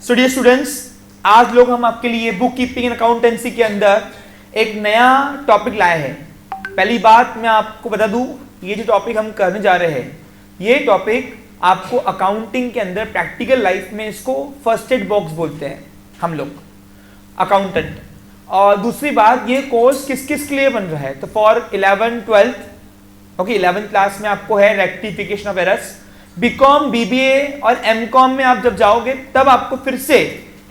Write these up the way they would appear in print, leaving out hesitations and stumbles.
Dear students, आज लोग हम आपके लिए बुक कीपिंग एंड अकाउंटेंसी के अंदर एक नया टॉपिक लाए हैं। पहली बात मैं आपको बता दूं, ये जो टॉपिक हम करने जा रहे हैं, ये टॉपिक आपको अकाउंटिंग के अंदर प्रैक्टिकल लाइफ में इसको फर्स्ट एड बॉक्स बोलते हैं हम लोग अकाउंटेंट। और दूसरी बात, ये कोर्स किस किस के लिए बन रहा है, तो फॉर 11-12 ओके 11th क्लास में आपको है rectification of errors. BCom, BBA और एमकॉम में आप जब जाओगे तब आपको फिर से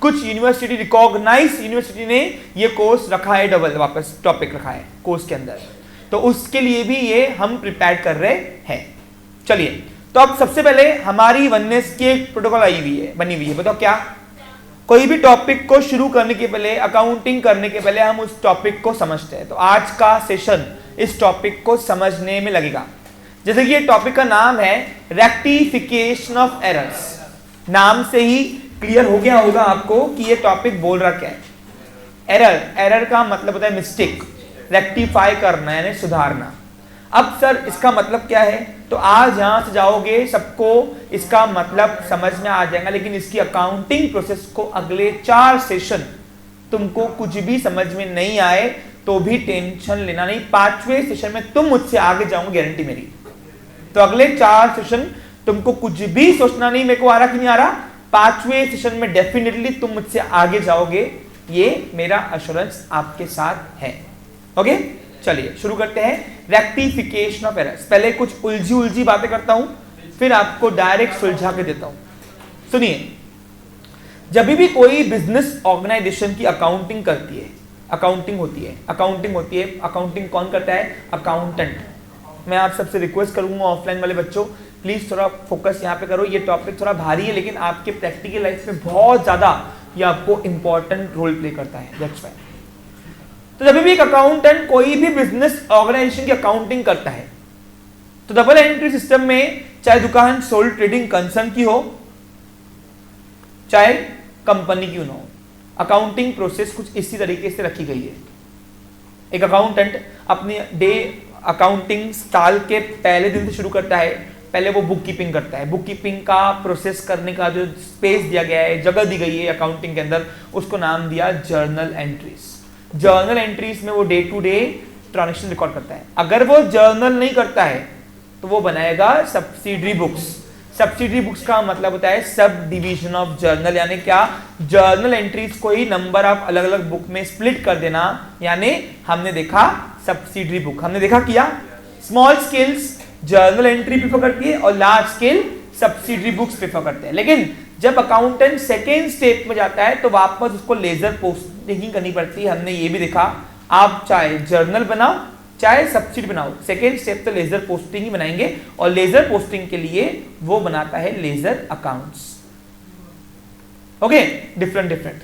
कुछ यूनिवर्सिटी, रिकॉग्नाइज यूनिवर्सिटी ने ये कोर्स रखा है, डबल वापस टॉपिक रखा है कोर्स के अंदर, तो उसके लिए भी ये हम प्रिपेयर कर रहे हैं। चलिए, तो अब सबसे पहले हमारी वननेस की एक प्रोटोकॉल बनी हुई है। बताओ क्या? कोई भी टॉपिक को शुरू करने के पहले, अकाउंटिंग करने के पहले हम उस टॉपिक को समझते हैं। तो आज का सेशन इस टॉपिक को समझने में लगेगा। जैसे कि ये टॉपिक का नाम है रेक्टिफिकेशन ऑफ एरर्स। नाम से ही क्लियर हो गया होगा आपको कि ये टॉपिक बोल रहा क्या है। एरर का मतलब होता है मिस्टेक, रेक्टिफाई करना यानी सुधारना। अब सर इसका मतलब क्या है, तो आज यहां से जाओगे सबको इसका मतलब समझ में आ जाएगा, लेकिन इसकी अकाउंटिंग प्रोसेस को अगले 4 सेशन तुमको कुछ भी समझ में नहीं आए तो भी टेंशन लेना नहीं। 5वें सेशन में तुम मुझसे आगे जाओगे, गारंटी मेरी। तो अगले 4 सेशन तुमको कुछ भी सोचना नहीं, मेरे को आ रहा कि नहीं आ रहा, 5वें सेशन में डेफिनेटली तुम मुझसे आगे जाओगे, ये मेरा एश्योरेंस आपके साथ है। ओके, चलिए शुरू करते हैं रेक्टिफिकेशन ऑफ एरर्स। पहले कुछ उलझी बातें करता हूं, फिर आपको डायरेक्ट सुलझा के देता हूं। सुनिए, जब भी कोई बिजनेस ऑर्गेनाइजेशन की अकाउंटिंग करती है, अकाउंटिंग होती है, अकाउंटिंग कौन करता है? अकाउंटेंट। मैं आप सबसे रिक्वेस्ट करूंगा, ऑफलाइन वाले बच्चों प्लीज थोड़ा फोकस यहाँ पे करो। ये टॉपिक थोड़ा भारी है, लेकिन आपके प्रैक्टिकल लाइफ में बहुत ज्यादा ये आपको इंपॉर्टेंट रोल प्ले करता है, दैट्स व्हाई। तो जब भी एक अकाउंटेंट कोई भी बिजनेस ऑर्गेनाइजेशन की अकाउंटिंग करता है, तो डबल एंट्री सिस्टम में चाहे दुकान सोल ट्रेडिंग कंसर्न की हो, चाहे कंपनी की ना हो, अकाउंटिंग प्रोसेस कुछ इसी तरीके से रखी गई है। एक अकाउंटेंट अपनी डे अकाउंटिंग साल के पहले दिन से शुरू करता है। पहले वो बुक कीपिंग करता है। बुक कीपिंग का प्रोसेस करने का जो स्पेस दिया गया है, जगह दी गई है अकाउंटिंग के अंदर, उसको नाम दिया जर्नल एंट्रीज। जर्नल एंट्रीज में वो day to day transaction record करता है। अगर वो जर्नल नहीं करता है तो वो बनाएगा सब्सिडरी बुक्स। सब्सिडरी बुक्स का मतलब होता है सब डिवीजन ऑफ जर्नल, यानी क्या, जर्नल एंट्रीज को ही नंबर ऑफ अलग अलग बुक में स्प्लिट कर देना, यानी हमने देखा सब्सिडरी बुक। हमने देखा किया small scales journal entry prefer करती है और large scale subsidiary books prefer करते हैं। लेकिन जब अकाउंटेंट सेकेंड स्टेप में जाता है तो वापस उसको लेजर पोस्टिंग करनी पड़ती है। हमने ये भी देखा, आप चाहे जर्नल बनाओ चाहे सब्सिडी बनाओ, सेकेंड स्टेप तो लेजर पोस्टिंग ही बनाएंगे, और लेजर पोस्टिंग के लिए वो बनाता है लेजर अकाउंट्स। Okay, different.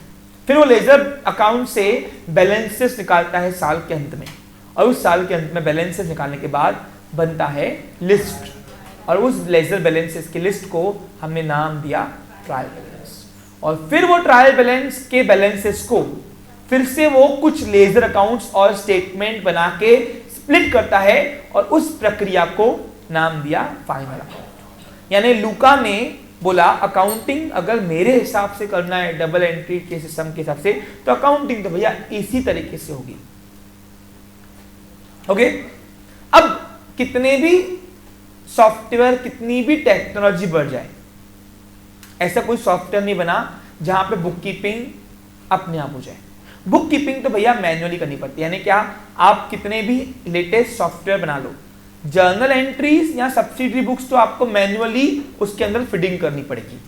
फिर वो लेजर अकाउंट से बैलेंसेस निकालता है साल के अंत में, और उस साल के अंत में बैलेंसेस निकालने के बाद बनता है लिस्ट, और उस लेजर बैलेंसेस की लिस्ट को हमने नाम दिया ट्रायल बैलेंस। और फिर वो ट्रायल बैलेंस के बैलेंसेस को फिर से वो कुछ लेजर अकाउंट्स और स्टेटमेंट बना के स्प्लिट करता है, और उस प्रक्रिया को नाम दिया फाइनल अकाउंट। यानी लूका ने बोला अकाउंटिंग अगर मेरे हिसाब से करना है डबल एंट्री के सिस्टम के हिसाब से, तो अकाउंटिंग तो भैया इसी तरीके से होगी। ओके, अब कितने भी सॉफ्टवेयर, कितनी भी टेक्नोलॉजी बढ़ जाए, ऐसा कोई सॉफ्टवेयर नहीं बना जहां पे बुक कीपिंग अपने आप हो जाए। बुक कीपिंग तो भैया मैन्युअली करनी पड़ती है। यानी क्या, आप कितने भी लेटेस्ट सॉफ्टवेयर बना लो, जर्नल एंट्रीज या सब्सिडरी बुक्स तो आपको मैन्युअली उसके अंदर फीडिंग करनी पड़ेगी।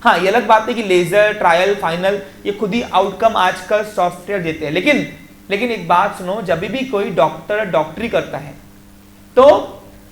हाँ, ये अलग बात है कि लेजर, ट्रायल, फाइनल ये खुद ही आउटकम आजकल सॉफ्टवेयर देते हैं। लेकिन एक बात सुनो, जब भी कोई डॉक्टर डॉक्टरी करता है तो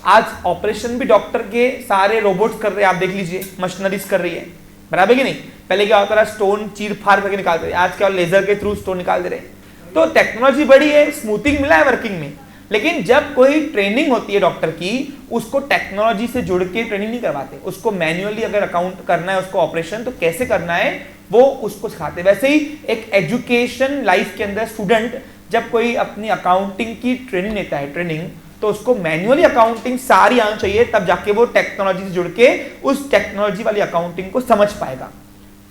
आज ऑपरेशन भी डॉक्टर के सारे रोबोट्स कर रहे हैं। आप देख लीजिए, मशीनरीज कर रही है, बराबर कि नहीं? पहले क्या होता था, स्टोन चीर फाड़ करके निकालते थे, आज क्या लेजर के थ्रू स्टोन निकाल दे रहे हैं। तो टेक्नोलॉजी बढ़ी है, स्मूथिंग मिला है वर्किंग में। लेकिन जब कोई ट्रेनिंग होती है डॉक्टर की, उसको टेक्नोलॉजी से जुड़ के ट्रेनिंग नहीं करवाते, उसको मैन्युअली अगर अकाउंट करना है, उसको ऑपरेशन तो कैसे करना है वो उसको सिखाते। वैसे ही एक एजुकेशन लाइफ के अंदर स्टूडेंट जब कोई अपनी अकाउंटिंग की ट्रेनिंग लेता है, तो उसको मैन्युअली अकाउंटिंग सारी आनी चाहिए, तब जाके वो टेक्नोलॉजी से जुड़ के उस टेक्नोलॉजी वाली अकाउंटिंग को समझ पाएगा।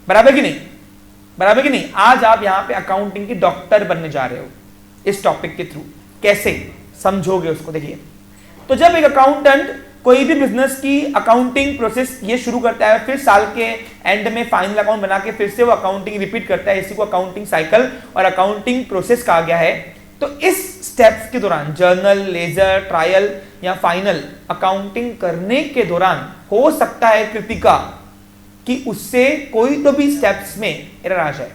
बराबर कि नहीं, बराबर कि नहीं। आज आप यहां पे अकाउंटिंग के डॉक्टर बनने जा रहे हो इस टॉपिक के थ्रू। कैसे समझोगे उसको देखिए। तो जब एक अकाउंटेंट कोई भी बिजनेस की अकाउंटिंग प्रोसेस ये शुरू करता है, फिर साल के एंड में फाइनल अकाउंट बना के फिर से वो अकाउंटिंग रिपीट करता है, इसी को अकाउंटिंग साइकिल और अकाउंटिंग प्रोसेस कहा गया है। तो इस स्टेप्स के दौरान जर्नल, लेजर, ट्रायल या फाइनल अकाउंटिंग करने के दौरान हो सकता है कृतिका कि उससे कोई तो भी स्टेप्स में एरर आ जाए,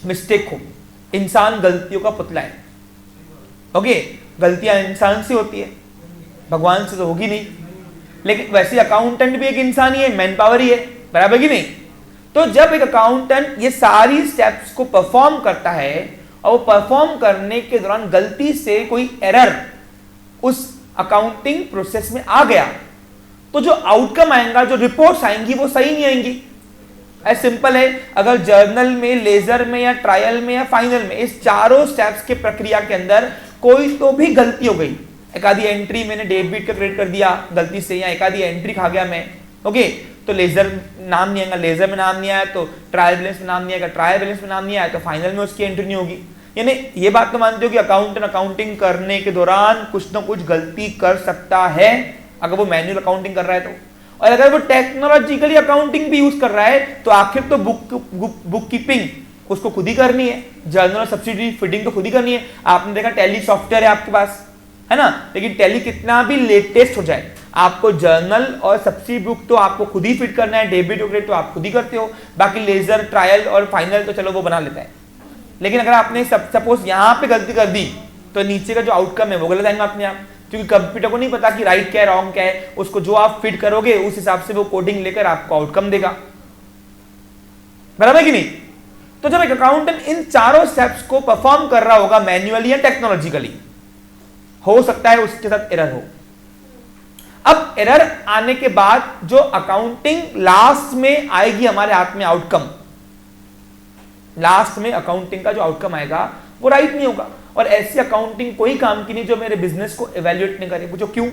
मिस्टेक हो। इंसान गलतियों का पुतला है, ओके। गलतियां इंसान से होती है, भगवान से तो होगी नहीं। लेकिन वैसे अकाउंटेंट भी एक इंसान ही है, मैन पावर ही है, बराबर कि नहीं। तो जब एक अकाउंटेंट ये सारी स्टेप्स को परफॉर्म करता है और वो परफॉर्म करने के दौरान गलती से कोई एरर उस अकाउंटिंग प्रोसेस में आ गया, तो जो आउटकम आएगा, जो रिपोर्ट्स आएंगी वो सही नहीं आएंगी। ऐसा सिंपल है। अगर जर्नल में, लेजर में या ट्रायल में या फाइनल में, इस चारों स्टेप्स के प्रक्रिया के अंदर कोई तो भी गलती हो गई, एक आधी एंट्री मैंने डेबिट का क्रेडिट कर दिया गलती से, या एक आधी एंट्री खा गया मैं, ओके, तो लेजर नाम नहीं आएगा, लेजर में नाम नहीं आया तो ट्रायल बैलेंस में नाम नहीं आएगा, ट्रायल बैलेंस में नाम नहीं आया तो फाइनल में उसकी एंट्री नहीं होगी। यानी ये बात तो मानते हो कि अकाउंटेंट अकाउंटिंग करने के दौरान कुछ ना कुछ गलती कर सकता है, अगर वो मैन्युअल अकाउंटिंग कर रहा है तो। और अगर वो टेक्नोलॉजिकली अकाउंटिंग भी यूज कर रहा है तो आखिर तो बुक कीपिंग उसको खुद ही करनी है, जर्नल सब्सिडी फीडिंग तो खुद ही करनी है। आपने देखा टैली सॉफ्टवेयर है आपके पास, है ना, लेकिन टैली कितना भी लेटेस्ट हो जाए, आपको जर्नल और सब्सिडी बुक तो आपको खुद ही फिट करना है, डेबिट और क्रेडिट तो आप खुद ही करते हो, बाकी लेजर, ट्रायल और फाइनल तो चलो वो बना लेता है। लेकिन अगर आपने सपोज यहां पे गलती कर दी तो नीचे का जो आउटकम है वो गलत आएगा अपने आप, क्योंकि कंप्यूटर को नहीं पता कि राइट क्या है रॉन्ग क्या है, उसको जो आप फिट करोगे उस हिसाब से वो कोडिंग लेकर आपको आउटकम देगा, बराबर कि नहीं। तो जब एक अकाउंटेंट इन चारों स्टेप्स को परफॉर्म कर रहा होगा मैन्युअली या टेक्नोलॉजिकली, हो सकता है उसके साथ एरर हो। अब एरर आने के बाद जो अकाउंटिंग लास्ट में आएगी हमारे हाथ में, आउटकम लास्ट में अकाउंटिंग का जो आउटकम आएगा वो राइट नहीं होगा। और ऐसी अकाउंटिंग कोई काम की नहीं जो मेरे बिजनेस को इवैल्यूएट नहीं करे। पूछो क्यों?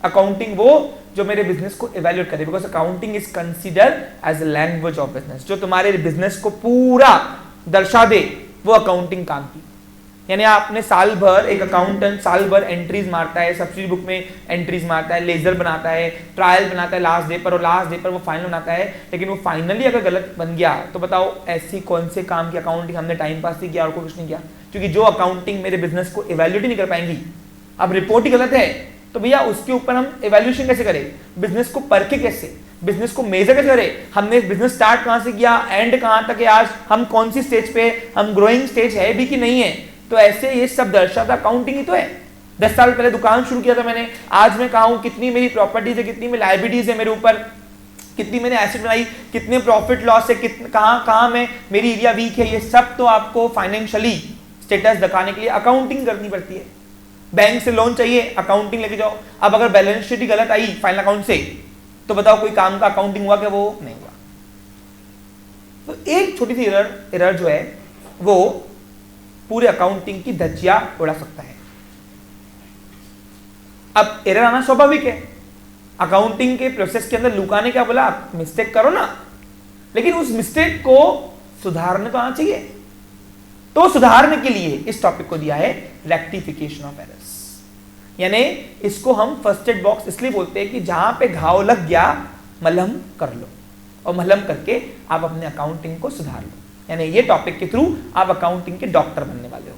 अकाउंटिंग वो जो मेरे बिजनेस को इवैल्यूएट करे, because accounting is considered as a language of business. जो तुम्हारे बिजनेस को पूरा दर्शा दे वो अकाउंटिंग काम की। यानी आपने साल भर, एक अकाउंटेंट साल भर एंट्रीज मारता है, सब्सिडी बुक में एंट्रीज मारता है, लेजर बनाता है, ट्रायल बनाता है लास्ट डे पर, और लास्ट डे पर वो फाइनल बनाता है, लेकिन वो फाइनली अगर गलत बन गया तो बताओ ऐसी कौन से काम की अकाउंटिंग हमने टाइम पास ही किया और कुछ नहीं किया। क्योंकि जो अकाउंटिंग मेरे बिजनेस को इवैल्यूएट नहीं कर पाएंगी, अब रिपोर्ट ही गलत है तो भैया उसके ऊपर हम इवैल्यूएशन कैसे करें, बिजनेस को परखे कैसे, बिजनेस को मेजर कैसे करें, हमने बिजनेस स्टार्ट कहां से किया, एंड कहां तक है, आज हम कौन सी स्टेज पे, हम ग्रोइंग स्टेज है भी कि नहीं है। तो ऐसे ये सब दर्शाता अकाउंटिंग ही तो है। 10 साल पहले दुकान शुरू किया था मैंने, आज मैं कहा हूं, कितनी मेरी प्रॉपर्टीज है, कितनी मेरी लायबिलिटीज है मेरे ऊपर, कितनी मैंने एसेट बनाई, कितने प्रॉफिट लॉस है, कहां में मेरी एरिया वीक है, ये सब तो आपको फाइनेंशियली स्टेटस दिखाने के लिए अकाउंटिंग करनी पड़ती है। बैंक से लोन चाहिए, अकाउंटिंग लेके जाओ। अब अगर बैलेंस शीट ही गलत आई फाइनल अकाउंट से तो बताओ कोई काम का अकाउंटिंग हुआ क्या? वो नहीं हुआ। तो एक छोटी सी एरर जो है वो पूरे अकाउंटिंग की धज्जियां उड़ा सकता है। अब एरर आना स्वाभाविक है, अकाउंटिंग के प्रोसेस के अंदर लुका ने क्या बोला, आप मिस्टेक करो ना, लेकिन उस मिस्टेक को सुधारने तो आना चाहिए। तो सुधारने के लिए इस टॉपिक को दिया है रेक्टिफिकेशन ऑफ एरर्स। यानी इसको हम फर्स्ट एड बॉक्स इसलिए बोलते हैं कि जहां पे घाव लग गया मलहम कर लो, और मलहम करके आप अपने अकाउंटिंग को सुधार लो। यानी ये टॉपिक के थ्रू आप अकाउंटिंग के डॉक्टर बनने वाले हो,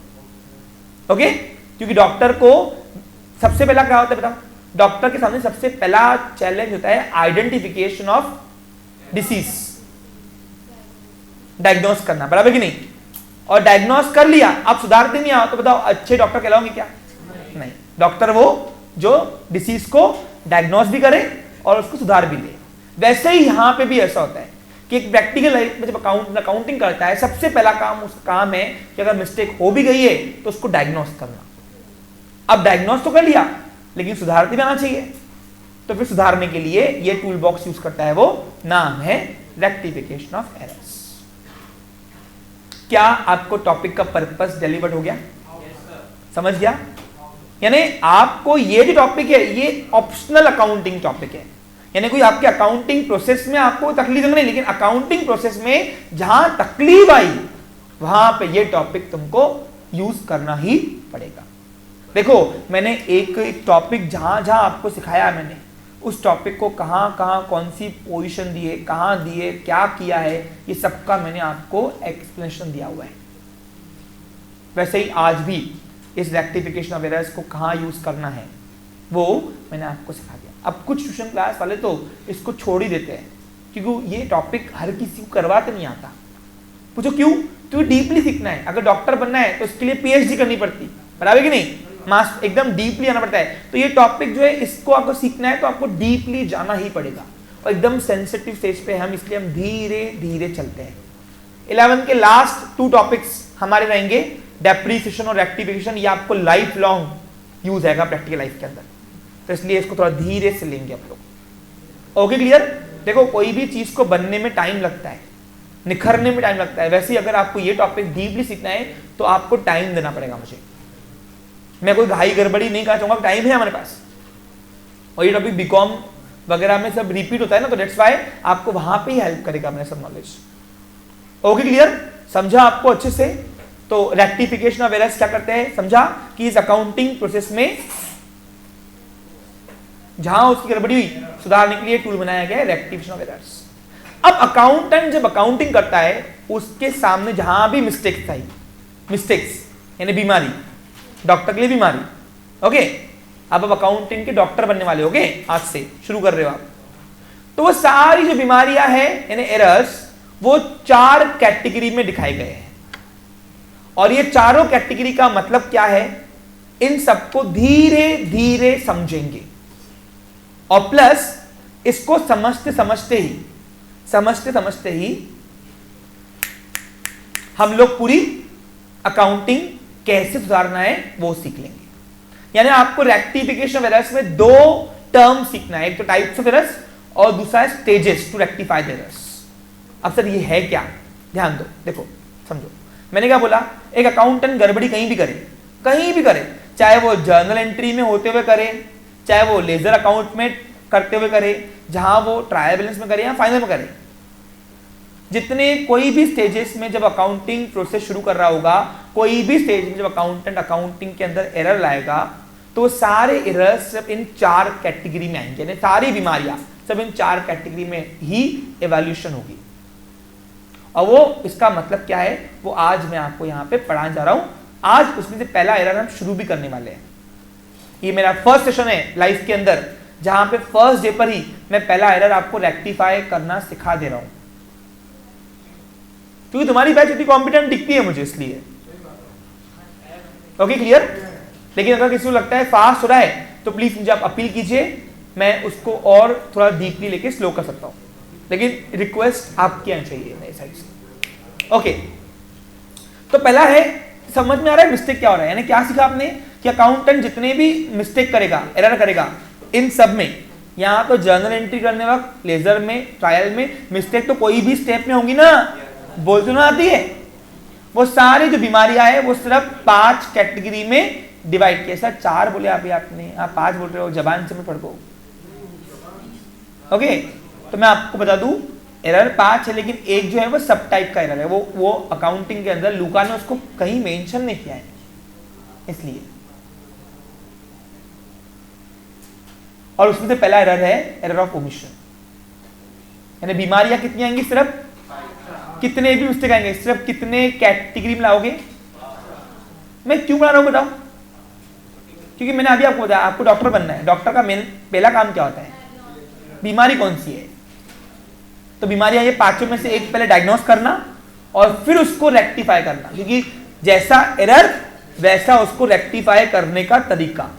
ओके। क्योंकि डॉक्टर को सबसे पहला क्या होता है बताओ? डॉक्टर के सामने सबसे पहला चैलेंज होता है आइडेंटिफिकेशन ऑफ डिसीज, डायग्नोस करना, बराबर कि नहीं। और डायग्नोस कर लिया, आप सुधारते नहीं आओ तो बताओ अच्छे डॉक्टर कहलाओगे क्या? नहीं। डॉक्टर वो जो डिसीज को डायग्नोस भी करे और उसको सुधार भी ले। वैसे ही यहां पे भी ऐसा होता है कि एक प्रैक्टिकल लाइफ में जब अकाउंटिंग करता है, सबसे पहला काम उसका काम है कि अगर मिस्टेक हो भी गई है तो उसको डायग्नोस करना। अब डायग्नोस तो कर लिया लेकिन सुधारते भी आना चाहिए, तो फिर सुधारने के लिए ये टूल बॉक्स यूज करता है, वो नाम है रेक्टिफिकेशन ऑफ एरर्स। क्या आपको टॉपिक का पर्पस डिलीवर्ड हो गया? समझ गया? यानी आपको ये जो टॉपिक है ये ऑप्शनल अकाउंटिंग टॉपिक है, यानी कोई आपके अकाउंटिंग प्रोसेस में आपको तकलीफ नहीं, लेकिन अकाउंटिंग प्रोसेस में जहां तकलीफ आई वहां पे ये टॉपिक तुमको यूज करना ही पड़ेगा। देखो मैंने एक टॉपिक जहां जहां आपको सिखाया, मैंने उस टॉपिक को कहां कहां कौन सी पोजीशन दी है, कहां दी है, क्या किया है, ये सबका मैंने आपको एक्सप्लेनेशन दिया हुआ है। वैसे ही आज भी इस रेक्टिफिकेशन ऑफ एरर्स को कहां यूज करना है वो मैंने आपको सिखा दिया। अब कुछ ट्यूशन क्लास वाले तो इसको छोड़ ही देते हैं, क्योंकि ये टॉपिक हर किसी को करवाते नहीं आता। पूछो क्यों? क्योंकि डीपली सीखना है। अगर डॉक्टर बनना है तो इसके लिए पीएचडी करनी पड़ती, बराबर कि नहीं, मास्टर एकदम डीपली आना पड़ता है। तो ये टॉपिक जो है इसको आपको सीखना है तो आपको डीपली जाना ही पड़ेगा, और एकदम सेंसिटिव स्टेज पे हम, इसलिए हम धीरे धीरे चलते हैं। 11 के लास्ट 2 टॉपिक्स हमारे रहेंगे, डेप्रीसिएशन और रेक्टिफिकेशन। ये आपको लाइफ लॉन्ग यूज आएगा प्रैक्टिकल लाइफ के अंदर, तो इसलिए इसको थोड़ा धीरे से लेंगे आप लोग। Okay clear? देखो कोई भी चीज को बनने में टाइम लगता है, निखरने में टाइम लगता है, वैसे ही अगर आपको ये टॉपिक डीपली सीखना है तो आपको टाइम देना पड़ेगा। मुझे, मैं कोई घाई गड़बड़ी नहीं कहना चाहूंगा, टाइम है हमारे पास, और ये टॉपिक बीकॉम वगैरह में सब रिपीट होता है ना, तो दैट्स व्हाई आपको वहां पे ही हेल्प करेगा मेरा सब नॉलेज। Okay clear? समझा आपको अच्छे से? तो रेक्टिफिकेशन ऑफ एरर्स क्या करते हैं समझा, कि इस अकाउंटिंग प्रोसेस में जहां उसकी गड़बड़ी हुई सुधारने के लिए टूल बनाया गया है रेक्टिफिकेशन ऑफ एरर्स। अब अकाउंटेंट जब अकाउंटिंग करता है उसके सामने जहां भी मिस्टेक्स आई, मिस्टेक्स यानी बीमारी, डॉक्टर के लिए बीमारी, ओके, अब अकाउंटिंग के डॉक्टर बनने वाले होगे, आज से शुरू कर रहे हो आप, तो वो सारी जो बीमारियां हैं यानी एरर्स, वो 4 कैटेगरी में दिखाए गए हैं। और ये चारों कैटेगरी का मतलब क्या है, इन सबको धीरे धीरे समझेंगे, और प्लस इसको समझते समझते ही हम लोग पूरी अकाउंटिंग कैसे सुधारना है वो सीख लेंगे। यानी आपको रेक्टिफिकेशन ऑफ एरर्स में 2 टर्म सीखना है, एक तो टाइप्स ऑफ एरर्स और दूसरा है stages to rectify the errors. अब सर ये है क्या, ध्यान दो, देखो समझो, मैंने क्या बोला, एक अकाउंटेंट गड़बड़ी कहीं भी करे, चाहे वो जर्नल एंट्री में होते हुए करे, चाहे वो लेजर अकाउंट में करते हुए करे, जहां वो ट्रायल बैलेंस में करे या फाइनल में करे, जितने कोई भी स्टेजेस में जब अकाउंटिंग प्रोसेस शुरू कर रहा होगा, कोई भी स्टेज में जब अकाउंटेंट अकाउंटिंग के अंदर एरर लाएगा, तो सारे एरर्स सब इन 4 कैटेगरी में आएंगे, यानी सारी बीमारियां सब इन 4 कैटेगरी में ही एवैल्यूएशन होगी। और वो इसका मतलब क्या है वो आज मैं आपको यहाँ पे पढ़ाने जा रहा हूं। आज उसमें से पहला एरर हम शुरू भी करने वाले हैं। ये मेरा फर्स्ट सेशन है लाइफ के अंदर, जहां पे फर्स्ट डे पर ही मैं पहला एरर आपको रेक्टिफाई करना सिखा दे रहा हूं, क्योंकि तुम्हारी बैच इतनी कॉम्पिटेंट दिखती है मुझे, इसलिए। Okay clear? लेकिन अगर किसी को लगता है फास्ट हो रहा है तो प्लीज मुझे आप अपील कीजिए, मैं उसको और थोड़ा डीपली लेके स्लो कर सकता हूं, लेकिन रिक्वेस्ट आपकी आनी चाहिए मेरी साइड से। ओके, तो पहला है, समझ में आ रहा है मिस्टेक क्या हो रहा है, यानी क्या सीखा आपने कि अकाउंटेंट जितने भी मिस्टेक करेगा, एरर करेगा, इन सब में, यहां तो जर्नल एंट्री करने वक्त, लेजर में, ट्रायल में मिस्टेक तो कोई भी स्टेप में होगी ना, बोल तो ना आती है। वो सारी जो बीमारियां है वो सिर्फ 5 कैटेगरी में डिवाइड किया। सर 4 बोले आपने, आप 5 बोल रहे हो, जबान से मत पढ़ो। ओके, तो मैं आपको बता दूं, एरर 5 है, लेकिन एक जो है वो सब टाइप का एरर है, वो अकाउंटिंग के अंदर लूका ने उसको कहीं मेंशन नहीं किया है, इसलिए। और उसमें से पहला एरर है एरर ऑफ ओमिशन, यानी बीमारियां कितनी आएंगी, सिर्फ कितने भी मिस्टेक आएंगे, सिर्फ कितने कैटेगरी में लाओगे। मैं क्यों बना रहा हूं बताओ, क्योंकि मैंने अभी आपको बताया आपको डॉक्टर बनना है, डॉक्टर का मेन पहला काम क्या होता है, बीमारी कौन सी है, तो बीमारियां ये 5 में से एक पहले डायग्नोस करना और फिर उसको रेक्टिफाई करना, क्योंकि जैसा एरर वैसा उसको रेक्टिफाई करने का तरीका,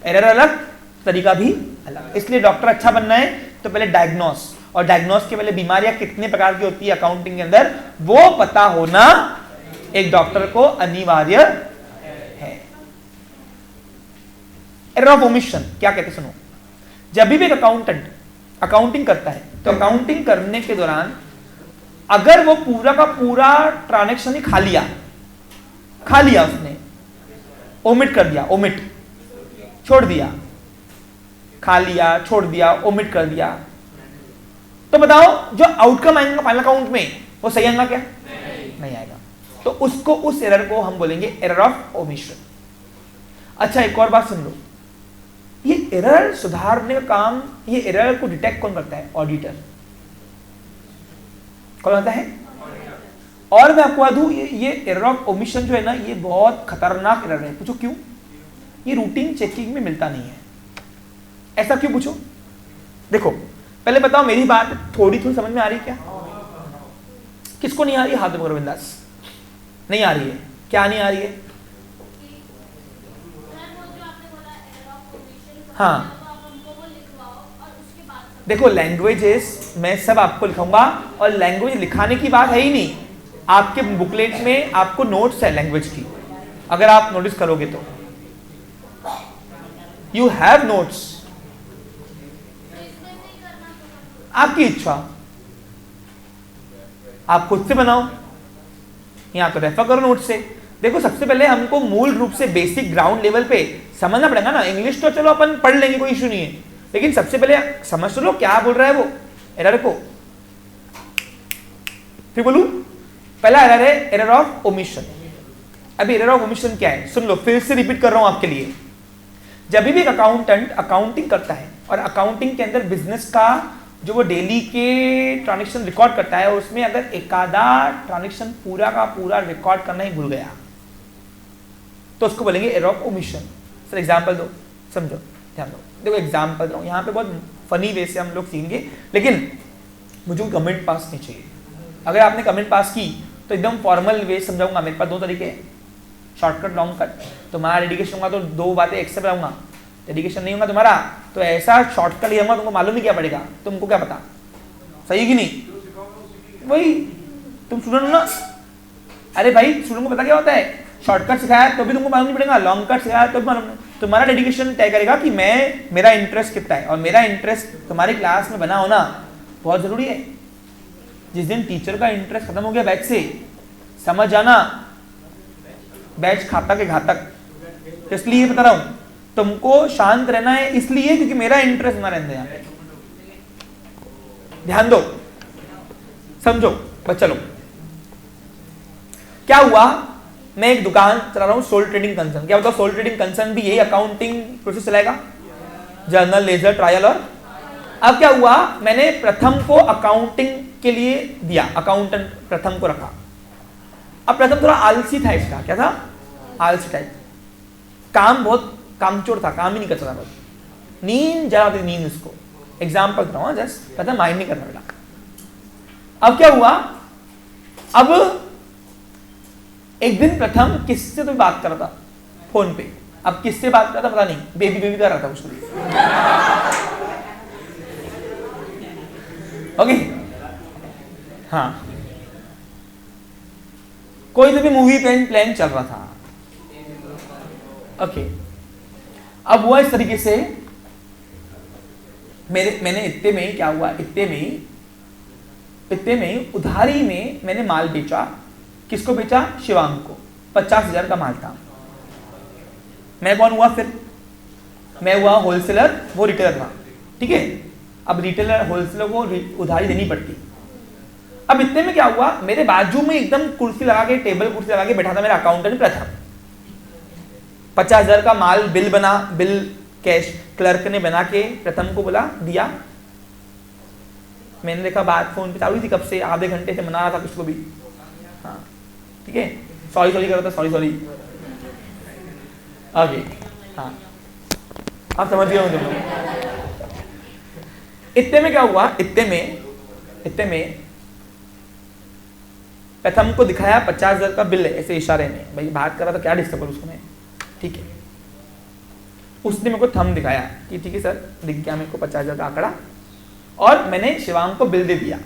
एरर अलग तरीका भी अलग। इसलिए डॉक्टर अच्छा बनना है तो पहले डायग्नोस, और डायग्नोस के पहले बीमारियां कितने प्रकार की होती है अकाउंटिंग के अंदर वो पता होना एक डॉक्टर को अनिवार्य है। एरर ऑफ ओमिशन क्या कहते, सुनो, जब भी एक अकाउंटेंट अकाउंटिंग करता है तो अकाउंटिंग करने के दौरान अगर वो पूरा का पूरा ट्रांजैक्शन ही खा लिया उसने, ओमिट कर दिया, ओमिट छोड़ दिया, खा लिया, छोड़ दिया, ओमिट कर दिया, तो बताओ जो आउटकम आएगा फाइनल अकाउंट में वो सही आएगा क्या? नहीं आएगा। तो उसको, उस एरर को हम बोलेंगे एरर ऑफ ओमिशन। अच्छा, एक और बात सुन लो, ये एरर सुधारने का काम, ये एरर को डिटेक्ट कौन करता है? ऑडिटर। कौन करता है? और मैं आपको बता दूं, ये एरर ऑफ ओमिशन जो है ना, ये बहुत खतरनाक एरर है। पूछो क्यों? ये रूटीन चेकिंग में मिलता नहीं है। ऐसा क्यों पूछो? देखो, पहले बताओ मेरी बात थोड़ी थोड़ी समझ में आ रही है क्या? किसको नहीं आ रही? हाथ में बिंदास। नहीं आ रही है? क्या नहीं आ रही है? हाँ, देखो लैंग्वेजेस मैं सब आपको लिखाऊंगा, और लैंग्वेज लिखाने की बात है ही नहीं, आपके बुकलेट में आपको नोट्स है लैंग्वेज की, अगर आप नोटिस करोगे तो यू हैव नोट्स। आपकी इच्छा, आप खुद से बनाओ, यहां तो रेफर करो नोट से। देखो, सबसे पहले हमको मूल रूप से बेसिक ग्राउंड लेवल पे समझना पड़ेगा ना। इंग्लिश तो चलो अपन पढ़ लेंगे, कोई इशू नहीं है, लेकिन सबसे पहले समझ लो क्या बोल रहा है वो एरर को। फिर बोलूं, पहला एरर है एरर ऑफ ओमिशन। अभी एरर ऑफ ओमिशन क्या है सुन लो, फिर से रिपीट कर रहा हूं आपके लिए। जब भी एक अकाउंटेंट अकाउंटिंग करता है, और अकाउंटिंग के अंदर बिजनेस का जो वो डेली के ट्रांजैक्शन रिकॉर्ड करता है, उसमें अगर एकादा ट्रांजैक्शन पूरा का पूरा रिकॉर्ड करना ही भूल गया, तो उसको बोलेंगे error of omission. Sir example दो, समझो, ध्यान दो। देखो एग्जांपल दो, यहाँ पे बहुत फनी वे से हम लोग सीखेंगे, लेकिन मुझे कमेंट पास नहीं चाहिए। अगर आपने कमेंट पास की तो एकदम फॉर्मल वे समझाऊंगा। मेरे पास दो तरीके हैं, शॉर्टकट, लॉन्ग कट। तुम्हारा डेडिकेशन होगा तो दो बातें एक्सेप्ट रहूंगा, डेडिकेशन नहीं होगा तुम्हारा तो ऐसा शॉर्टकट ही होगा, तुमको मालूम ही क्या पड़ेगा, तुमको क्या पता सही कि नहीं? वही तुम स्टूडेंट ना, अरे भाई स्टूडेंट को पता क्या होता है, शॉर्टकट सिखाया तो भी तुमको मालूम नहीं पड़ेगा, लॉन्ग कट सिखाया तो भी मालूम नहीं। तुम्हारा डेडिकेशन तय करेगा कि मेरा इंटरेस्ट कितना है, और मेरा इंटरेस्ट तुम्हारी क्लास में बना होना बहुत जरूरी है। जिस दिन टीचर का इंटरेस्ट खत्म हो गया बैच से, समझ जाना बैच घातक है, घातक। इसलिए बता रहा हूं, तुमको शांत रहना है इसलिए क्योंकि मेरा इंटरेस्ट ना रहने। यहाँ पे ध्यान दो, समझो बस। चलो, क्या हुआ, मैं एक दुकान चला रहा हूं, सोल ट्रेडिंग कंसर्न। क्या बताओ, सोल ट्रेडिंग कंसर्न भी यही अकाउंटिंग प्रोसेस चलाएगा, जर्नल, लेजर, ट्रायल। और अब क्या हुआ, मैंने प्रथम को अकाउंटिंग के लिए दिया, अकाउंटेंट प्रथम को रखा। अब प्रथम थोड़ा आलसी था, इसका क्या था, आलसी टाइप, काम बहुत कामचोर था, काम ही नहीं करता था, बस नींद ज्यादा थी, नींद। इसको एग्जाम्पल दे रहा हूं जस्ट, पता माइंड नहीं करना बेटा। अब क्या हुआ, अब एक दिन प्रथम किससे तो बात कर रहा था फोन पे। अब किससे बात कर रहा था पता नहीं, बेबी बेबी कर रहा था उसको। ओके, हाँ, कोई तो भी मूवी प्लान चल रहा था। ओके, अब हुआ इस तरीके से, मैंने इतने में क्या हुआ, इतने में उधारी में मैंने माल बेचा। किसको बेचा? शिवांग को। 50,000 का माल था। मैं कौन हुआ फिर? मैं हुआ होलसेलर, वो रिटेलर था, ठीक है। अब रिटेलर होलसेलर को उधारी देनी पड़ती। अब इतने में क्या हुआ, मेरे बाजू में एकदम कुर्सी लगा के, टेबल कुर्सी लगा के बैठा था मेरा अकाउंटेंट प्रथम। 50,000 का माल बिल बना, बिल कैश क्लर्क ने बना के प्रथम को बोला, दिया। मैंने देखा बात फोन पे चालू थी कब से, आधे घंटे से मना रहा था किसको भी। हाँ ठीक है, सॉरी कर रहा था, सॉरी आगे। हाँ आप समझ गए हो तुम लोग। इतने में क्या हुआ, इतने में प्रथम को दिखाया 50,000 का बिल है, ऐसे इशारे में, भाई बात कर रहा था क्या डिस्टर्ब करूं उसको मैं, ठीक है। उसने मेरे को थंब दिखाया कि ठीक है सर, दिख गया मेरे को 50,000 का आंकड़ा, और मैंने शिवांग को बिल दे दिया।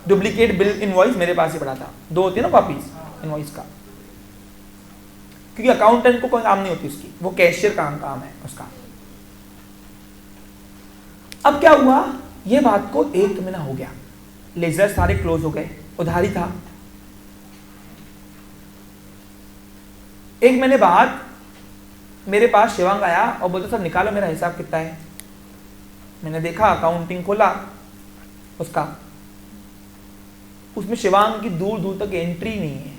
डुप्लीकेट बिल इनवॉइस मेरे पास ही पड़ा था, 2 होती है ना कॉपीज इनवॉइस का, क्योंकि अकाउंटेंट को कोई काम नहीं होती उसकी, वो कैशियर का काम है उसका। अब क्या हुआ, ये बात को 1 महीना हो गया, लेजर सारे क्लोज हो गए, उधारी था। 1 महीने बाद मेरे पास शिवांग आया और बोलता सर निकालो मेरा हिसाब कितना है। मैंने देखा, अकाउंटिंग खोला, उसका, उसमें शिवांग की दूर दूर तक एंट्री नहीं है।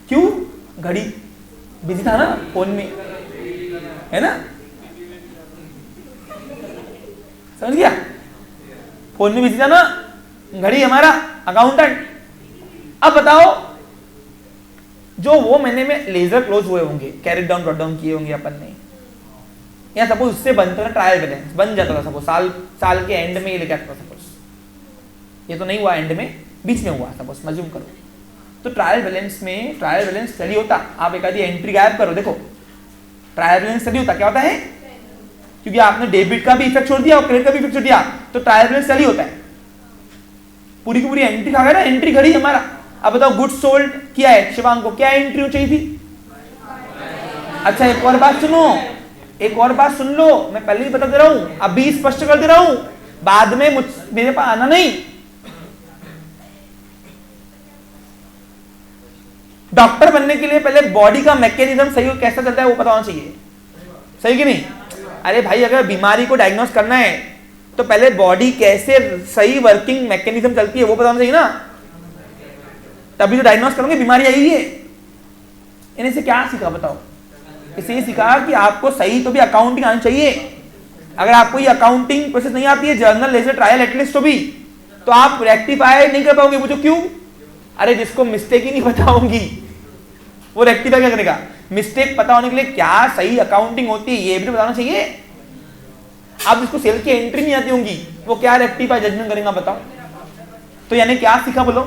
क्यों? घड़ी बिजी था ना, फोन में, है ना, समझ गया? फोन में बिजी था ना, घड़ी हमारा अकाउंटेंट। अब बताओ, जो वो महीने में लेजर क्लोज हुए होंगे, कैरेट डाउन ड्रॉट डाउन किए होंगे अपन ने, या सपोज उससे बनता था ट्रायल बैलेंस, बन जाता था सपोज साल के एंड में ये लेके आता था सपोज, ये तो नहीं हुआ एंड में, बीच में हुआ सपोज, मजूम करो, तो ट्रायल बैलेंस स्टडी होता। आप एक आधी एंट्री गायब करो, देखो ट्रायल बैलेंस स्टडी होता, क्या होता है? क्योंकि आपने डेबिट का भी इफेक्ट छोड़ दिया और क्रेडिट का भी इफेक्ट छोड़ दिया, तो ट्रायल बैलेंस स्टडी होता है। पूरी की पूरी एंट्री खा गया ना, एंट्री खड़ी हमारा। अब बताओ गुड्स सोल्ड किया है शिवांग को, क्या एंट्री चाहिए थी? अच्छा एक और बात सुनो, एक और बात सुन लो, मैं पहले ही बता दे रहा हूं, अभी स्पष्ट कर दे रहा हूं, बाद में मेरे पास आना नहीं। डॉक्टर बनने के लिए पहले बॉडी का मैकेनिज्म सही कैसा चलता है वो पता होना चाहिए, सही कि नहीं? अरे भाई, अगर बीमारी को डायग्नोस करना है तो पहले बॉडी कैसे सही वर्किंग मैकेनिज्म चलती है वो पता होना चाहिए ना, तभी तो डायग्नोस करोगे बीमारी आई है। इन्हें से क्या सीखा बताओ? इसे ये सीखा कि आपको सही तो भी अकाउंटिंग आनी चाहिए। अगर आपको ये अकाउंटिंग प्रोसेस नहीं आती है, जर्नल लेजर ट्रायल एटलीस्ट तो भी, तो आप रेक्टिफाई नहीं कर पाओगे। मुझे क्यों? अरे जिसको मिस्टेक ही नहीं पता होगी वो रेक्टिफाई क्या करेगा? मिस्टेक पता होने के लिए क्या सही अकाउंटिंग होती है ये भी तो बताना चाहिए। अब जिसको सेल की एंट्री नहीं आती होंगी वो क्या रेक्टिफाई जजमेंट करेगा बताओ? तो यानी क्या सीखा बोलो?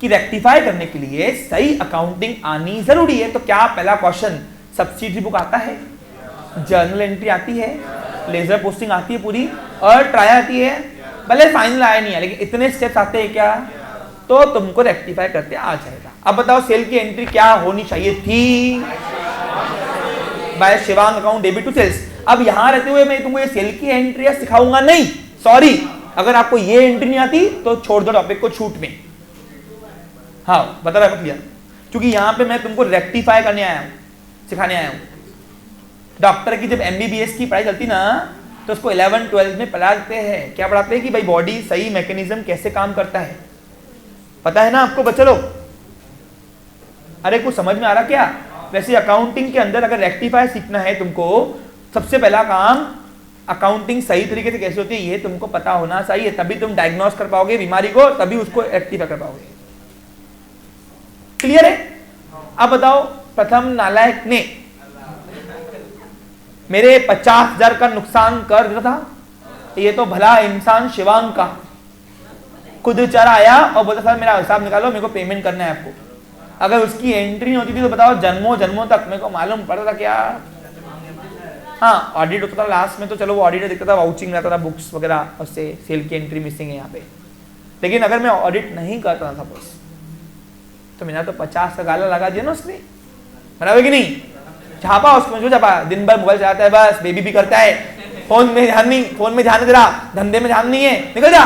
कि रेक्टिफाई करने के लिए सही अकाउंटिंग आनी जरूरी है। तो क्या पहला क्वेश्चन, सब्सिडी बुक आता है, जर्नल एंट्री आती है, लेजर पोस्टिंग आती है पूरी, और ट्रायल आती है, भले फाइनल आया नहीं है लेकिन इतने स्टेप्स आते हैं क्या, तो तुमको रेक्टिफाई करते आ जाएगा। अब बताओ सेल की एंट्री क्या होनी चाहिए थी? By Shivang account debit to sales. अब यहां रहते हुए मैं तुमको ये सेल की एंट्री सिखाऊंगा नहीं, सॉरी। अगर आपको ये एंट्री नहीं आती तो छोड़ दो टॉपिक को छूट में। हाँ बता रहा क्लियर, क्योंकि यहां पे मैं तुमको रेक्टिफाई करने आया हूं, सिखाने आया हूं। डॉक्टर की जब एमबीबीएस की पढ़ाई चलती ना तो उसको 11-12 में पढ़ाते हैं, क्या पढ़ाते हैं कि भाई बॉडी सही मैकेनिज्म कैसे काम करता है, पता है ना आपको बच्चे लोग? अरे कुछ समझ में आ रहा क्या? वैसे अकाउंटिंग के अंदर अगर रेक्टिफाई सीखना है तुमको, सबसे पहला काम अकाउंटिंग सही तरीके से कैसे होती है ये तुमको पता होना चाहिए, तभी तुम डायग्नोस कर पाओगे बीमारी को, तभी उसको रेक्टिफाई कर पाओगे। क्लियर है? अब बताओ, प्रथम नालायक ने मेरे 50,000 का नुकसान कर दिया था, ये तो भला इंसान शिवांग का खुद बेचारा आया और बोलता सर मेरा हिसाब निकालो, मेरे को पेमेंट करना है आपको। अगर उसकी एंट्री नहीं होती थी तो बताओ जन्मों जन्मों तक मेरे को मालूम पड़ता था क्या? हाँ ऑडिट होता था लास्ट में, तो चलो वो ऑडिटर दिखता था, वाउचिंग रहता था बुक्स वगैरह, उससे सेल की एंट्री मिसिंग है यहाँ पे। लेकिन अगर मैं ऑडिट नहीं करता था सपोज, तो मेरा तो 50 का गाला लगा दिया ना उसने, बराबर कि नहीं? छापा उसको, जो छापा, दिन भर मोबाइल चलाता है, बस बेबी भी करता है, फोन में ध्यान नहीं, फोन में ध्यान दे रहा, धंधे में ध्यान नहीं है, निकल जा।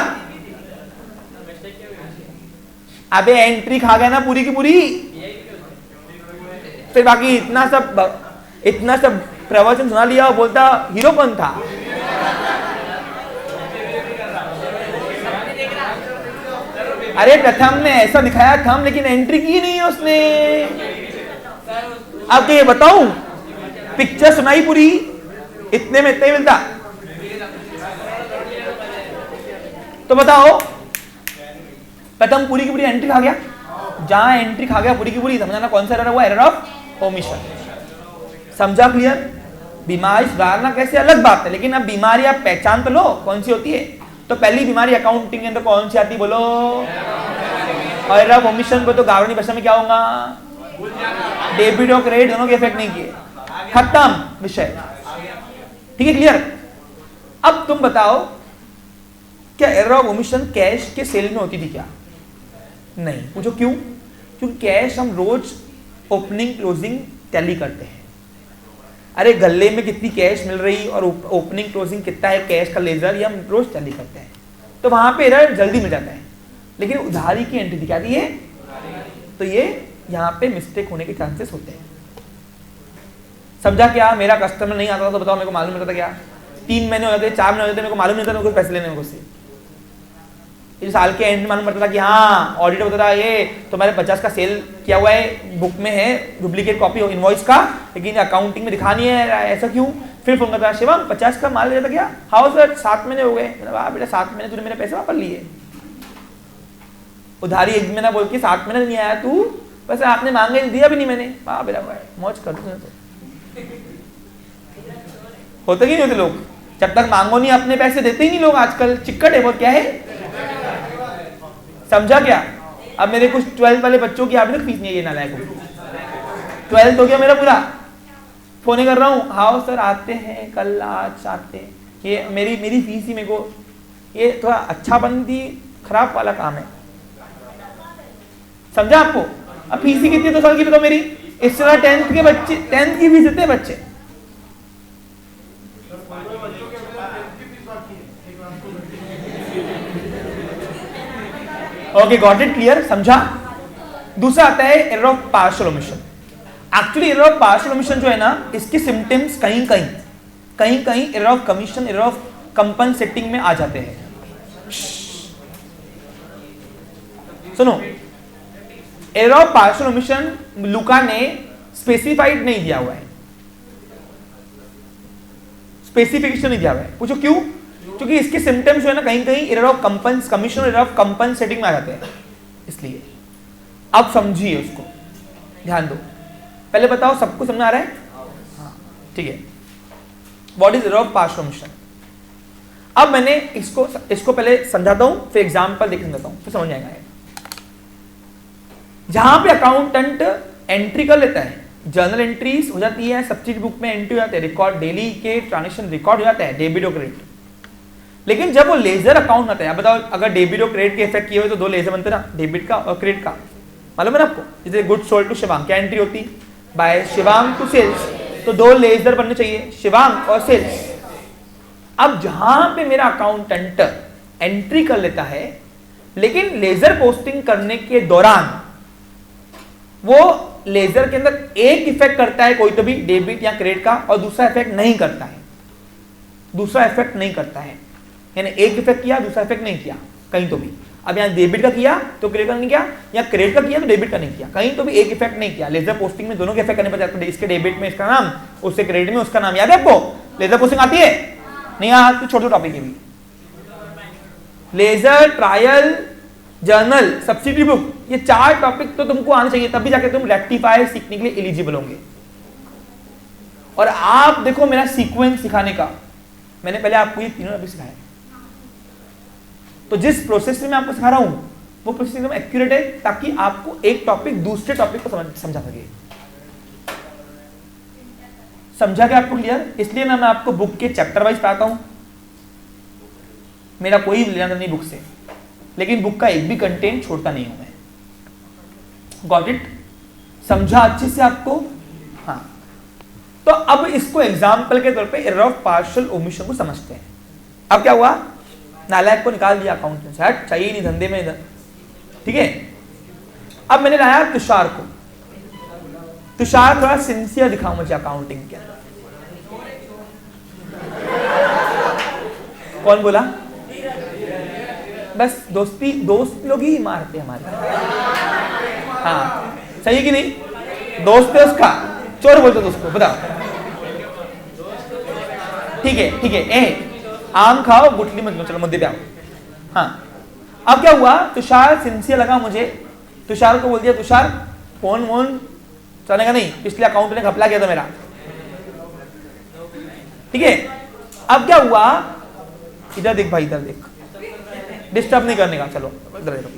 अबे एंट्री खा गया ना पूरी की पूरी, फिर बाकी इतना सब प्रवचन सुना लिया और बोलता हीरो कौन था? अरे प्रथम ने ऐसा दिखाया था लेकिन एंट्री की नहीं है उसने। अब तो ये बताऊं, पिक्चर सुनाई पूरी, इतने में इतने मिलता, तो बताओ प्रथम पूरी की पूरी एंट्री खा गया, जहां एंट्री खा गया पूरी की पूरी, समझाना कौन सा एरर हुआ? Error of omission. समझा क्लियर? बीमारी सुधारना कैसे अलग बात है, लेकिन अब बीमारी आप पहचान तो लो कौन सी होती है। तो पहली बीमारी अकाउंटिंग के अंदर कौन सी आती बोलो? एरर ऑफ ओमिशन को तो गावरनी भाषा में क्या होगा? डेबिट और क्रेडिट दोनों के इफेक्ट नहीं किए, खत्म विषय। ठीक है क्लियर? अब तुम बताओ क्या एरर ऑफ ओमिशन कैश के सेल में होती थी क्या? नहीं। पूछो क्यों? क्योंकि कैश हम रोज ओपनिंग क्लोजिंग टैली करते हैं। अरे गल्ले में कितनी कैश मिल रही और ओपनिंग क्लोजिंग कितना है कैश का लेजर, ये हम रोज टैली करते हैं, तो वहां पे एरर जल्दी मिल जाता है। लेकिन उधारी की एंट्री दिखा दी है तो ये यहाँ पे मिस्टेक होने के चांसेस होते हैं। समझा क्या? मेरा कस्टमर नहीं आता था तो बताओ मेरे को मालूम रहता क्या? 3 महीने हो जाते, 4 महीने हो जाते, मेरे को मालूम नहीं था मेरे को पैसे लेने मेरे को से। इस साल के एंड में मालूम पड़ता था कि हाँ ऑडिटर बता रहा ये तुम्हारे 50 का सेल किया हुआ है, बुक में है डुप्लीकेट कॉपी इनवॉइस का, लेकिन अकाउंटिंग में दिखा नहीं है, ऐसा क्यों? फिर फोन करता शिवम 50 का माल ले जाता क्या? हाउ सर 7 महीने हो गए। वाह बेटा 7 महीने तूने मेरे पैसे वापस लिए, उधारी 1 महीना बोल के 7 महीने नहीं आया तू, वैसे आपने मांगे दिया भी नहीं मैंने। वाह बेटा मौज कर दो। होते कि नहीं होते लोग? जब तक मांगो नहीं अपने पैसे देते ही नहीं लोग, आजकल चिक्कट है बहुत। क्या है समझा क्या? अब मेरे कुछ 12th वाले बच्चों की अभी तक फीस नहीं है, ये नालायक को 12th हो गया मेरा पूरा, फोन कर रहा हूँ हाँ सर आते हैं कल आज आते हैं, ये मेरी फीस ही मेरे को, ये थोड़ा अच्छा बंदी खराब वाला काम है। समझा आपको? अब फीस ही कितनी 2 साल की बताओ मेरी? इस तरह 10th के बच्चे 10th की फीस देते हैं बच्चे। ओके गॉट इट, क्लियर, समझा? दूसरा आता है error of partial omission. Actually error of partial omission जो है ना, इसके सिम्टम्स कहीं कहीं error of commission, error of compensating में आ जाते हैं। सुनो, एरर ऑफ पार्शियल ओमिशन लुका ने स्पेसिफाइड नहीं दिया हुआ है, स्पेसिफिकेशन नहीं दिया हुआ है। पूछो क्यों? क्योंकि इसके सिम्टम्स जो है ना कहीं error of commission, error of compensating में आ जाते हैं, इसलिए। अब समझिए उसको, ध्यान दो। पहले बताओ सबको समझ आ रहा है? हाँ ठीक है। What is error of partial omission? अब मैंने इसको पहले समझाता हूं, फिर एग्जांपल देख समझाता हूं, फिर समझ आएगा। जहां पे अकाउंटेंट एंट्री कर लेता है, जर्नल एंट्रीज हो जाती है, सब्सिडी बुक में एंट्री हो जाते हैं, रिकॉर्ड डेली के ट्रांजेक्शन रिकॉर्ड हो जाता है, डेबिट और क्रेडिट। लेकिन जब वो लेजर अकाउंट आता है, बताओ अगर डेबिट और क्रेडिट के इफेक्ट किए हुए तो 2 लेजर बनते ना, डेबिट का और क्रेडिट का, मालूम है ना आपको? जैसे गुड सोल्ड टू शिवांग, क्या एंट्री होती? बाय शिवांग टू सेल्स, तो 2 लेजर बनने चाहिए, शिवांग और सेल्स। अब जहां पे मेरा अकाउंटेंट एंट्री कर लेता है, लेकिन लेजर पोस्टिंग करने के दौरान वो लेजर के अंदर एक इफेक्ट करता है कोई तो भी, डेबिट या क्रेडिट का, और दूसरा इफेक्ट नहीं करता है, दूसरा इफेक्ट नहीं करता है, यानी एक इफेक्ट किया दूसरा इफेक्ट नहीं किया कहीं तो भी। अब यहाँ डेबिट का किया तो क्रेडिट का नहीं किया, या क्रेडिट का किया तो डेबिट का नहीं किया, कहीं तो भी एक इफेक्ट नहीं किया। लेजर पोस्टिंग में दोनों के इफेक्ट करने पर, इसके डेबिट में इसका नाम, उससे क्रेडिट में उसका नाम। याद है आपको? लेजर पोस्टिंग आती है नहीं? आज तो छोटे टॉपिक है भी, ledger, trial, journal, subsidy book, ये 4 टॉपिक तो तुमको आने चाहिए, तब भी जाके तुम रेक्टिफायर सीखने के लिए एलिजिबल होंगे। और आप देखो मेरा सीक्वेंस सिखाने का, मैंने पहले आपको ये तीनों टॉपिक सिखाए, तो जिस प्रोसेस में मैं आपको सिखा रहा हूं वो प्रोसेस एकदम एक्यूरेट है, ताकि आपको एक टॉपिक दूसरे टॉपिक को समझा सके। समझा क्या आपको? क्लियर? इसलिए ना मैं आपको बुक के चैप्टर वाइज पढ़ाता हूं, मेरा कोई लेना नहीं बुक से, लेकिन बुक का एक भी कंटेंट छोड़ता नहीं हूं मैं। Got it? समझा अच्छे से आपको? हाँ। तो अब इसको एग्जाम्पल के तौर पे एरर ऑफ पार्शियल ओमिशन को समझते हैं। अब क्या हुआ? नालायक को निकाल दिया अकाउंटेंट से, हट चाहिए नहीं धंधे में इधर, ठीक है। अब मैंने लाया तुषार को, तुषार थोड़ा सिंसियर दिखा मुझे अकाउंटिंग के अंदर। कौन बोला? बस दोस्त लोग ही मारते हमारे। हाँ सही कि नहीं? दोस्त है उसका, चोर बोलते उसको, बताओ। ठीक है ए आम खाओ गुटली मत, चलो मुद्दे पे आओ। हाँ अब क्या हुआ? तुषार सिंसियर लगा मुझे, तुषार को बोल दिया तुषार फोन वोन चलेगा नहीं, पिछले अकाउंट ने घपला किया था मेरा, ठीक है। अब क्या हुआ? इधर देख भाई, इधर देख, डिस्टर्ब नहीं करने का, चलो इधर देखो।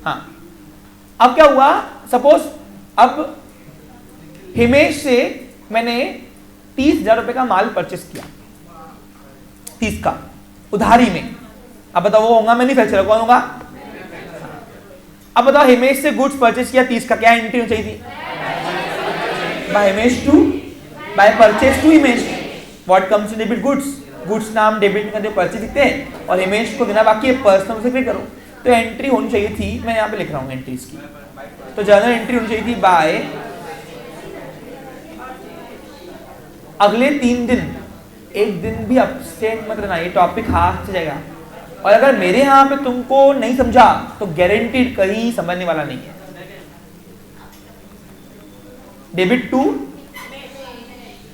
हाँ अब क्या हुआ? सपोज अब हिमेश से मैंने 30,000 रुपए का माल परचेस किया, 30 का उधारी में। अब बताओ वो होगा मैन्युफैक्चरर, कौन होगा? अब बताओ हिमेश से गुड्स परचेस किया 30 का, क्या एंट्री होनी चाहिए थी? By Himesh to, by purchase to Himesh. What comes in debit? Goods नाम डेबिट का जो परचेस दिखते हैं, और हिमेश को देना बाकी है, पर्सनल से पे करो, तो एंट्री होनी चाहिए थी, मैं यहाँ पे लिख रहा हूँ एंट्रीज की, तो जर्नल एंट्री होनी चाहिए थी बाय अगले 3 दिन एक दिन भी अपसेट मत रहना, ये टॉपिक हाथ से जाएगा। और अगर मेरे यहाँ पे तुमको नहीं समझा तो गारंटीड कहीं समझने वाला नहीं है। डेबिट टू,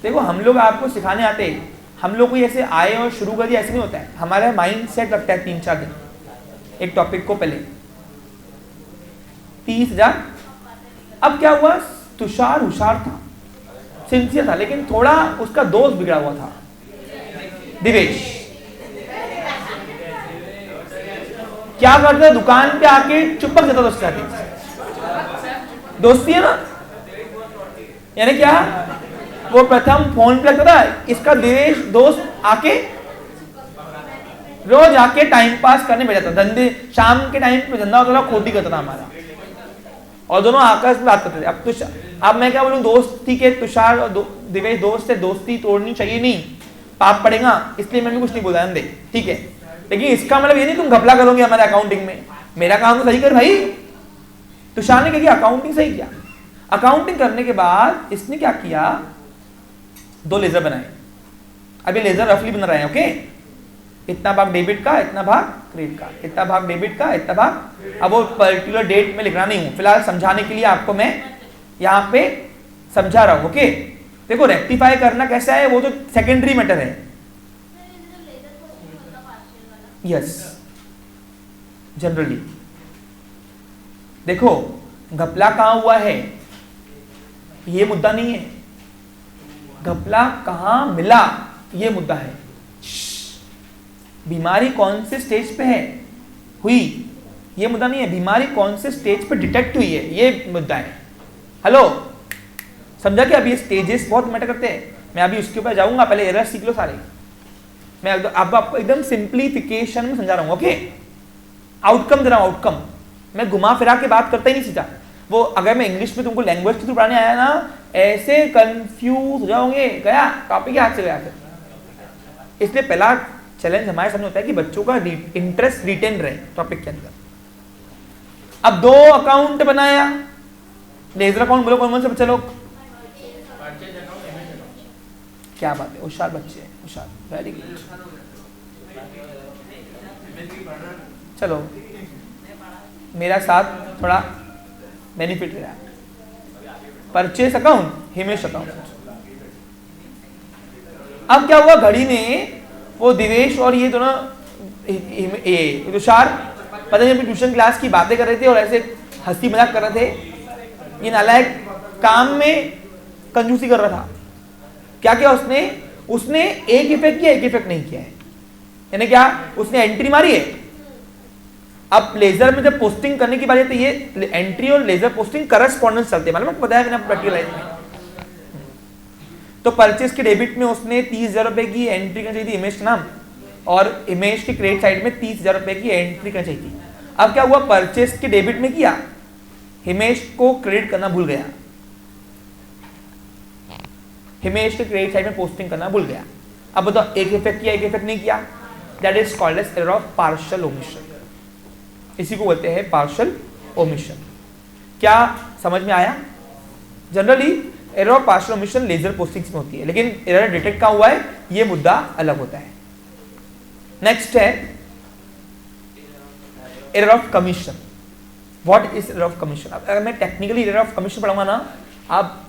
देखो हम लोग आपको सिखाने आते हैं, हम लोग को ऐसे आए और शुरू कर दिया ऐसे नहीं होता है। हमारा माइंड सेट लगता है 3-4 दिन एक टॉपिक को। पहले 30,000। अब क्या हुआ, तुषार होशियार था, सिंसियर था, लेकिन थोड़ा उसका दोस्त बिगड़ा हुआ था, दिवेश। क्या करता है, दुकान पे आके चुपक जाता था उसके साथ। दोस्ती है ना, यानी क्या, वो प्रथम फोन पे लगता था, इसका दिवेश दोस्त आके रोज आके टाइम पास करने बैठ जाता। धंधे शाम के टाइम पे धंधा होता था, खोटी करता था हमारा, और दोनों आपस में बात करते थे। अब मैं क्या बोलूं, दोस्ती के तुषार और दिवेश दोस्त है, दोस्ती तोड़नी चाहिए नहीं, पाप पड़ेगा, इसलिए मैंने कुछ नहीं बोला अंदे, ठीक है। लेकिन इसका मतलब ये नहीं तुम घपला करोगे हमारे अकाउंटिंग में। मेरा काम तो सही कर भाई। तुषार ने क्या किया, अकाउंटिंग सही किया। अकाउंटिंग करने के बाद इसने क्या किया, 2 लेजर बनाए। अभी लेजर रफली बन रहे हैं, ओके। इतना भाग डेबिट का, इतना भाग क्रेडिट का, इतना भाग डेबिट का, इतना भाग। अब वो पर्टिकुलर डेट में लिखना नहीं हूं, फिलहाल समझाने के लिए आपको मैं यहाँ पे समझा रहा हूं, ओके। देखो रेक्टिफाई करना कैसा है वो तो सेकेंडरी मैटर है। यस, जनरली देखो घपला कहां हुआ है ये मुद्दा नहीं है, घपला कहां मिला ये मुद्दा है। बीमारी कौन से स्टेज पे है हुई ये मुद्दा नहीं है, बीमारी कौन से स्टेज पे डिटेक्ट हुई है ये मुद्दा है। हेलो, समझा कि अभी ये स्टेजेस बहुत मैटर करते हैं। मैं अभी उसके ऊपर जाऊंगा, पहले एरर सीख लो सारे। मैं अब आपको एकदम सिंप्लीफिकेशन में समझा रहा हूं, ओके। आउटकम दे रहा हूं, आउटकम। मैं घुमा फिरा के बात करता ही नहीं सीधा। वो अगर मैं इंग्लिश में तुमको लैंग्वेज के थ्रू पढ़ाने आया ना, ऐसे कंफ्यूज हो जाओगे, गया टॉपिक के हाथ से गया फिर। इसलिए पहला चैलेंज हमारे सामने होता है कि बच्चों का इंटरेस्ट रिटेन रहे टॉपिक के अंदर। अब 2 अकाउंट बनाया, लेजर अकाउंट बोलो कौन कौन से बच्चे लोग, क्या बात है, होशियार बच्चे हैं, होशियार, वेरी गुड। चलो मेरा साथ थोड़ा बेनिफिट रहा। Purchase account, Himesh account. अब क्या हुआ, घड़ी ने वो दिवेश और ये दोनों तुषार पता नहीं अपनी ट्यूशन क्लास की बातें कर रहे थे और ऐसे हंसी मजाक कर रहे थे। ये नालायक काम में कंजूसी कर रहा था। क्या किया उसने एक इफेक्ट किया, एक इफेक्ट नहीं किया है। यानी क्या, उसने एंट्री मारी है। अब लेजर में जब पोस्टिंग करने की बात है तो ये एंट्री और लेजर पोस्टिंग करस्पॉन्डेंस चलते हैं, मालूम है, बताया मैंने प्रैक्टिकल लाइफ में। तो परचेस के डेबिट में उसने 30,000 रुपए की एंट्री करनी चाहिए थी इमेज के नाम, और इमेज के क्रेडिट साइड में 30,000 रुपए की एंट्री करनी चाहिए थी। अब क्या हुआ, परचेस के डेबिट में किया, हिमेश को क्रेडिट करना भूल गया, हिमेश के क्रेडिट साइड में पोस्टिंग करना भूल गया। अब बताओ, एक इफेक्ट किया, एक इफेक्ट नहीं किया। That is called as error of partial omission. इसी को बोलते हैं पार्शियल ओमिशन। क्या समझ में आया? Generally error of partial omission ledger posting में होती है, लेकिन एरर डिटेक्ट कहां हुआ है ये मुद्दा अलग होता है। नेक्स्ट है error of commission. What is error of commission? अगर मैं टेक्निकली एरर ऑफ कमीशन पढ़ाऊंगा ना, आप